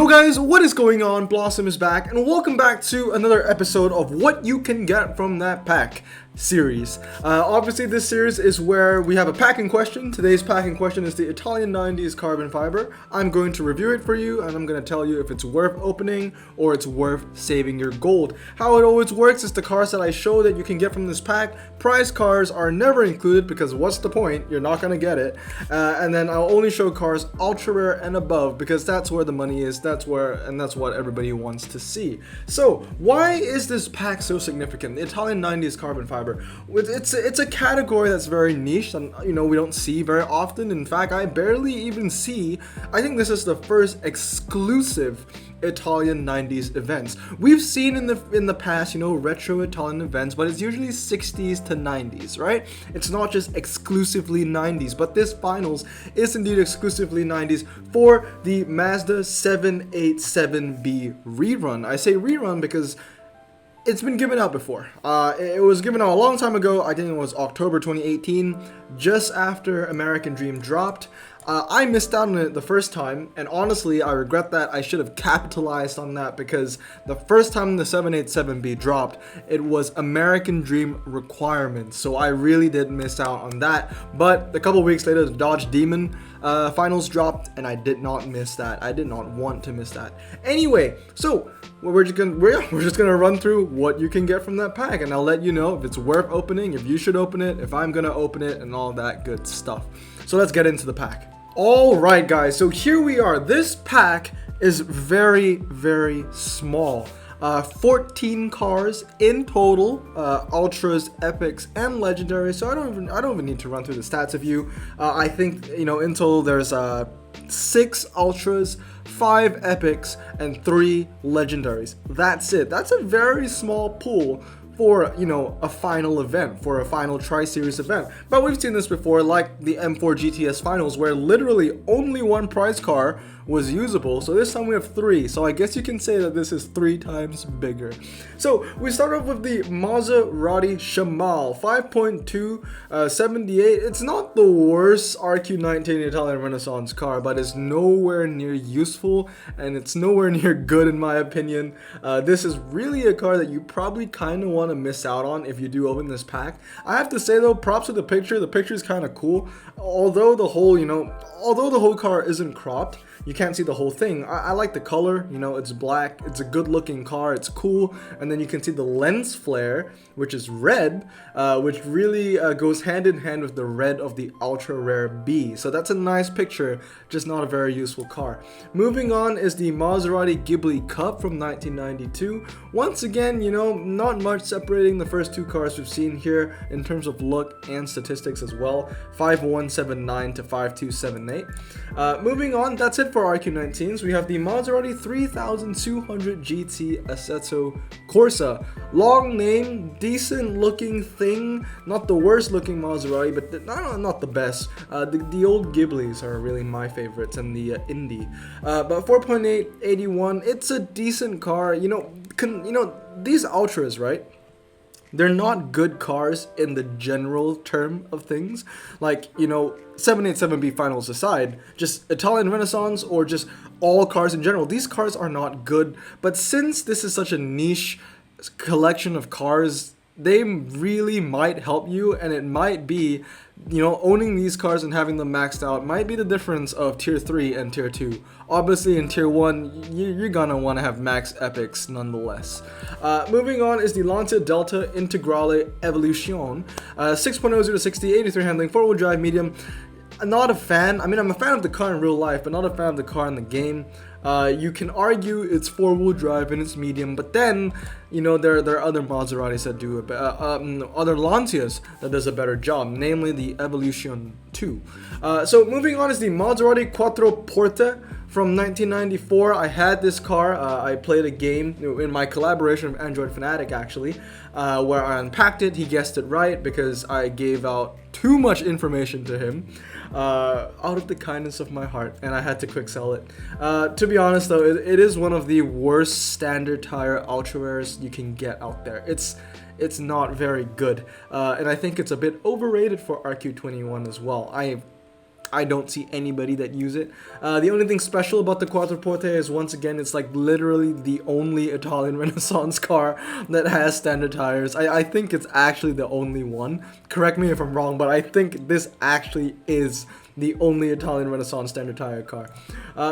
guys, what is going on? Blossom is back, and welcome back to another episode of What You Can Get From That Pack series. Obviously, this series is where we have a pack in question. Today's pack in question is the Italian 90s carbon fiber. I'm going to review it for you, and I'm going to tell you if it's worth opening or it's worth saving your gold. How it always works is the cars that I show that you can get from this pack. Prize cars are never included because what's the point? You're not going to get it. And then I'll only show cars ultra rare and above because that's where the money is. That's what everybody wants to see. So why is this pack so significant? The Italian 90s carbon fiber. It's a category that's very niche and we don't see very often. In fact, I barely even see. I think this is the first exclusive Italian 90s events. We've seen in the past, retro Italian events, but it's usually 60s to 90s, right? It's not just exclusively 90s, but this finals is indeed exclusively 90s for the Mazda 787B rerun. I say rerun because it's been given out before. It was given out a long time ago. I think it was October 2018, just after American Dream dropped. I missed out on it the first time, and honestly, I regret that. I should have capitalized on that because the first time the 787B dropped, it was American Dream requirements, so I really did miss out on that. But a couple weeks later, the Dodge Demon finals dropped, and I did not miss that. I did not want to miss that. Anyway, so we're just gonna run through what you can get from that pack, and I'll let you know if it's worth opening, if you should open it, if I'm gonna open it, and all that good stuff. So let's get into the pack. Alright guys, so here we are. This pack is very, very small. 14 cars in total, ultras, epics, and legendaries. So I don't even need to run through the stats of you. I think in total there's 6 ultras, 5 epics, and 3 legendaries. That's it. That's a very small pool for a final event, for a final tri-series event. But we've seen this before, like the M4 GTS finals, where literally only one prize car was usable. So this time we have 3. So I guess you can say that this is 3 times bigger. So we start off with the Maserati Shamal 5.2 78. It's not the worst RQ19 Italian Renaissance car, but it's nowhere near useful and it's nowhere near good in my opinion. This is really a car that you probably kind of want to miss out on if you do open this pack. I have to say though, props to the picture. The picture is kind of cool. Although the whole car isn't cropped, you can't see the whole thing. I like the color, it's black, it's a good looking car, it's cool, and then you can see the lens flare, which is red, which really goes hand in hand with the red of the ultra rare B. So that's a nice picture, just not a very useful car. Moving on is the Maserati Ghibli Cup from 1992. Once again, not much separating the first 2 cars we've seen here in terms of look and statistics as well. 5179 to 5278. Moving on, that's it for RQ19s. We have the Maserati 3200 GT Assetto Corsa. Long name, decent looking thing, not the worst looking Maserati, but not the best. The old Ghiblis are really my favorites, and the Indy. But 4.881, it's a decent car. These Ultras, right? They're not good cars in the general term of things. Like, 787B finals aside, just Italian Renaissance or just all cars in general. These cars are not good, but since this is such a niche collection of cars, they really might help you, and it might be, owning these cars and having them maxed out might be the difference of tier 3 and tier 2. Obviously in tier 1, you're gonna want to have max epics nonetheless. Moving on is the Lancia Delta Integrale Evolution. 6.0 0 to 60, 83 handling, 4-wheel drive, medium. I'm not a fan. I'm a fan of the car in real life, but not a fan of the car in the game. You can argue it's 4-wheel drive and it's medium, but then, there are other Maseratis that do other Lancias that does a better job, namely the Evolution 2. So moving on is the Maserati Quattroporte from 1994. I had this car. I played a game in my collaboration with Android Fanatic actually, where I unpacked it. He guessed it right because I gave out too much information to him out of the kindness of my heart, and I had to quick sell it. To be honest though, it is one of the worst standard tire ultra rares you can get out there. It's not very good, and I think it's a bit overrated for RQ21 as well. I don't see anybody that use it. The only thing special about the Quattroporte is, once again, it's like literally the only Italian Renaissance car that has standard tires. I think it's actually the only one. Correct me if I'm wrong, but I think this actually is the only Italian Renaissance standard tire car.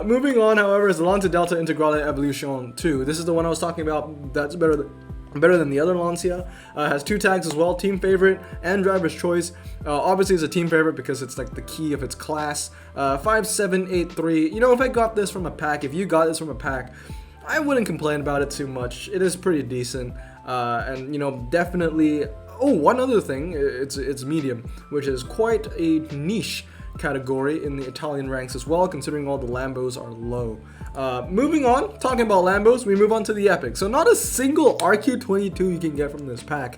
Moving on, however, is the Lancia Delta Integrale Evolution 2. This is the one I was talking about. That's better than the other Lancia. Has 2 tags as well, team favorite and driver's choice. Obviously it's a team favorite because it's like the key of its class. 5783. You know, if I got this from a pack, if you got this from a pack, I wouldn't complain about it too much. It is pretty decent. And you know, definitely. Oh, one other thing, it's medium, which is quite a niche category in the Italian ranks as well, considering all the Lambos are low. Moving on, talking about Lambos, we move on to the Epic. So not a single RQ22 you can get from this pack.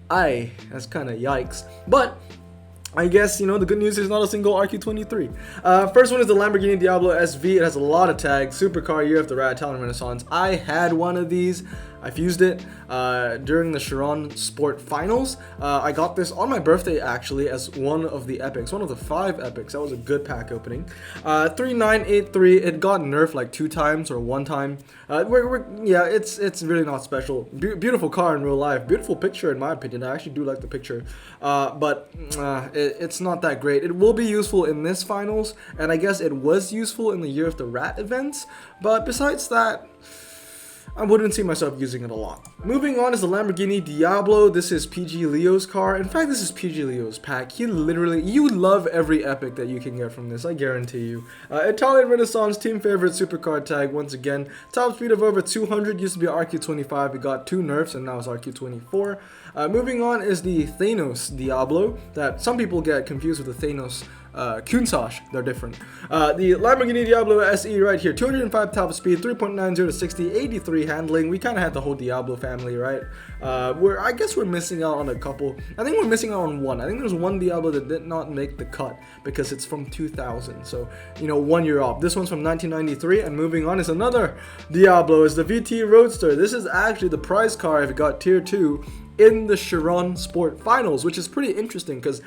That's kind of yikes. But I guess, you know, the good news is not a single RQ23. First one is the Lamborghini Diablo SV. It has a lot of tags. Supercar, Year of the Rat, Italian Renaissance. I had one of these. I've used it during the Chiron Sport Finals. I got this on my birthday, actually, as one of the epics, one of the 5 epics. That was a good pack opening. 3983, it got nerfed like 2 times or 1 time. Yeah, it's really not special. Beautiful car in real life. Beautiful picture, in my opinion. I actually do like the picture. But it's not that great. It will be useful in this finals, and I guess it was useful in the Year of the Rat events. But besides that, I wouldn't see myself using it a lot. Moving on is the Lamborghini Diablo. This is PG Leo's car. In fact, this is PG Leo's pack. You love every epic that you can get from this, I guarantee you. Italian Renaissance, team favorite, supercar tag, once again. Top speed of over 200, used to be RQ25. It got 2 nerfs, and now it's RQ24. Moving on is the Thanos Diablo, that some people get confused with the Thanos Countach. They're different. The Lamborghini Diablo SE right here, 205 top speed, 3.90 to 60, 83 handling. We kind of had the whole Diablo family, right? I guess we're missing out on a couple. I think we're missing out on one. I think there's one Diablo that did not make the cut because it's from 2000. So, you know, 1 year off. This one's from 1993. And moving on is another Diablo. Is the VT Roadster. This is actually the prize car if it got tier 2 in the Chiron Sport Finals, which is pretty interesting because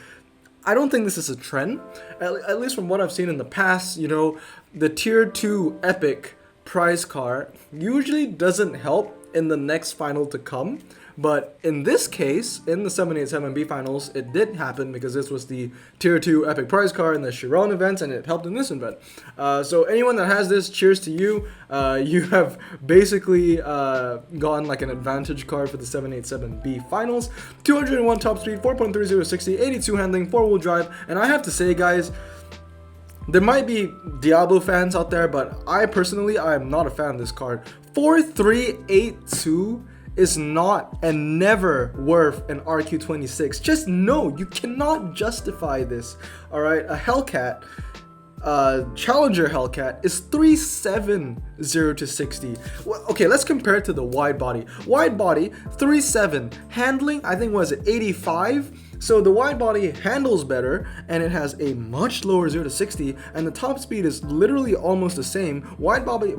I don't think this is a trend, at least from what I've seen in the past. You know, the tier 2 epic prize car usually doesn't help in the next final to come, but in this case, in the 787B finals, it did happen because this was the tier 2 epic prize car in the Chiron events, and it helped in this event. So anyone that has this, cheers to you. You have basically gotten like an advantage card for the 787B finals. 201 top speed, 4.30 to 60, 82 handling, 4-wheel drive, and I have to say, guys, there might be Diablo fans out there, but I am not a fan of this card. 4382 is not and never worth an RQ26. Just no, you cannot justify this. Alright, a Hellcat, Challenger Hellcat is 370 to 60. Well, okay, let's compare it to the wide body. Wide body, 37. Handling, I think, was it 85? So the wide body handles better, and it has a much lower 0 to 60, and the top speed is literally almost the same. Wide body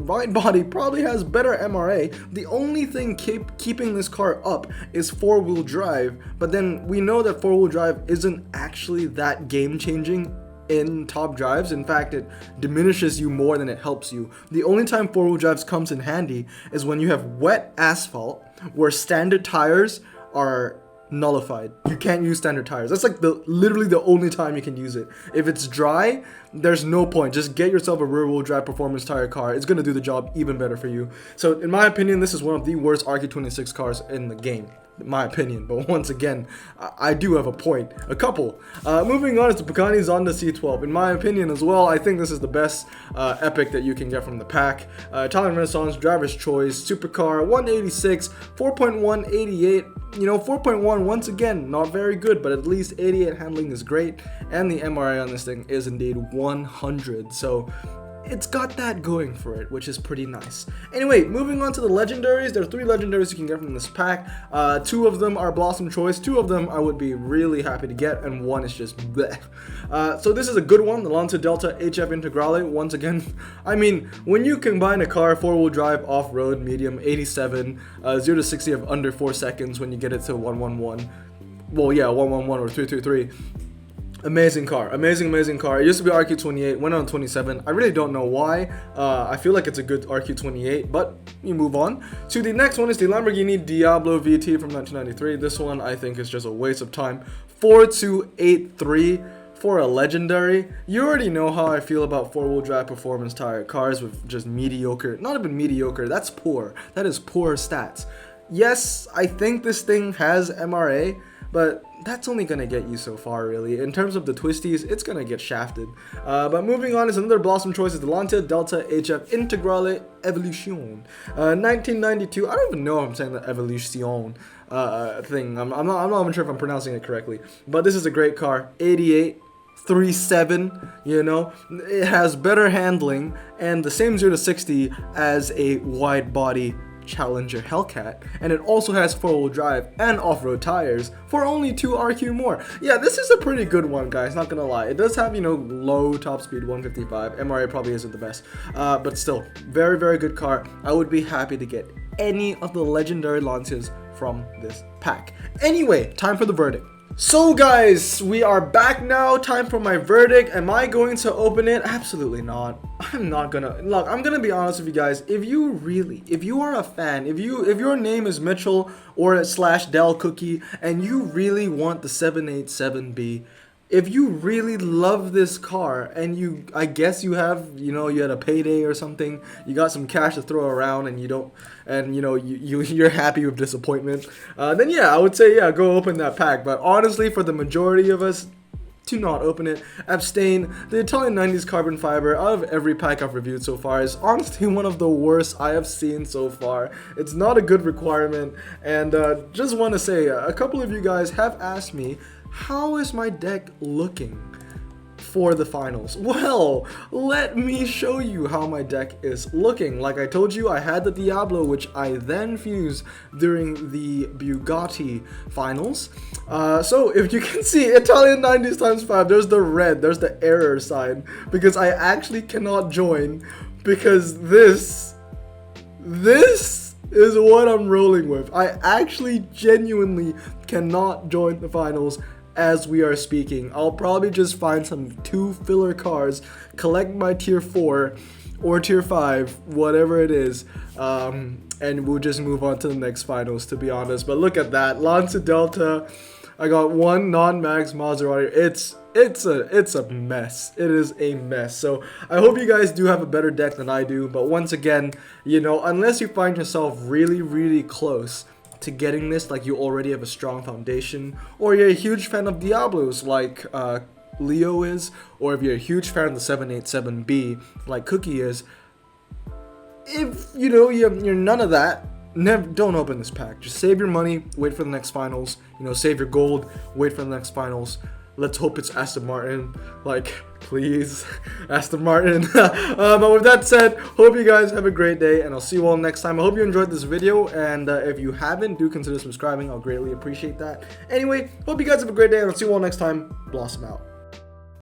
probably has better MRA. The only thing keeping this car up is 4-wheel drive, but then we know that 4-wheel drive isn't actually that game-changing in top drives. In fact, it diminishes you more than it helps you. The only time 4-wheel drives comes in handy is when you have wet asphalt where standard tires are nullified. You can't use standard tires. That's like literally the only time you can use it. If it's dry, there's no point. Just get yourself a rear wheel drive performance tire car. It's going to do the job even better for you. So in my opinion, this is one of the worst RQ26 cars in the game. In my opinion, but once again, I do have a point. A couple. Moving on is the Pagani Zonda C12. In my opinion as well, I think this is the best epic that you can get from the pack. Italian Renaissance, driver's choice, supercar, 186, 4.188. You know, 4.1, once again, not very good, but at least 88 handling is great, and the MRA on this thing is indeed 100. So it's got that going for it, which is pretty nice. Anyway, moving on to the legendaries. There are 3 legendaries you can get from this pack. 2 of them are Blossom Choice. 2 of them I would be really happy to get, and 1 is just bleh. So this is a good one, the Lancia Delta HF Integrale. Once again, I mean, when you combine a car, 4-wheel drive, off-road, medium, 87, 0 to 60 of under 4 seconds when you get it to 111. Well, yeah, 111 or 333. Amazing car, amazing car. It used to be RQ28, went on 27. I really don't know why. I feel like it's a good RQ28, but you move on. To the next one is the Lamborghini Diablo VT from 1993. This one I think is just a waste of time. 4283 for a legendary. You already know how I feel about four-wheel drive performance tire cars with just mediocre, not even mediocre, that's poor. That is poor stats. Yes, I think this thing has MRA, but that's only gonna get you so far, really. In terms of the twisties, it's gonna get shafted. But moving on is another Blossom choice, is the Lancia Delta HF Integrale Evolution. 1992. I don't even know if I'm saying the Evolution thing. I'm not even sure if I'm pronouncing it correctly. But this is a great car. 88. 3.7, you know, it has better handling and the same 0 to 60 as a wide body Challenger Hellcat, and it also has four-wheel drive and off-road tires for only 2 RQ more. Yeah, this is a pretty good one, guys, not gonna lie. It does have, you know, low top speed, 155. MRA probably isn't the best, but still, very good car. I would be happy to get any of the legendary Lancias from this pack. Anyway, time for the verdict. So guys, we are back now. Time for my verdict. Am I going to open it? Absolutely not. I'm not gonna. Look, I'm gonna be honest with you guys. If you are a fan, if your name is Mitchell or / Del Cookie, and you really want the 787B, if you really love this car and I guess you have, you know, you had a payday or something, you got some cash to throw around and you don't, and you know, you're happy with disappointment, then yeah, I would say, yeah, go open that pack. But honestly, for the majority of us, do not open it. Abstain. The Italian 90s carbon fiber, out of every pack I've reviewed so far, is honestly one of the worst I have seen so far. It's not a good requirement, and just want to say, a couple of you guys have asked me, how is my deck looking for the finals? Well, let me show you how my deck is looking. Like I told you, I had the Diablo, which I then fused during the Bugatti finals. So if you can see, Italian 90s ×5, there's the red, there's the error sign, because I actually cannot join, because this is what I'm rolling with. I actually genuinely cannot join the finals as we are speaking. I'll probably just find some 2 filler cars, collect my tier 4 or tier 5, whatever it is, and we'll just move on to the next finals, to be honest. But look at that, Lancia Delta. I got 1 non-max Maserati. It's a mess. It is a mess. So I hope you guys do have a better deck than I do. But once again, you know, unless you find yourself really close to getting this, like you already have a strong foundation, or you're a huge fan of Diablos like Leo is, or if you're a huge fan of the 787B like Cookie is, if you know you're none of that, don't open this pack. Just save your money, wait for the next finals, you know, save your gold, wait for the next finals. Let's hope it's Aston Martin. Like, please, Aston Martin. But with that said, hope you guys have a great day, and I'll see you all next time. I hope you enjoyed this video, and if you haven't, do consider subscribing. I'll greatly appreciate that. Anyway, hope you guys have a great day, and I'll see you all next time. Blossom out.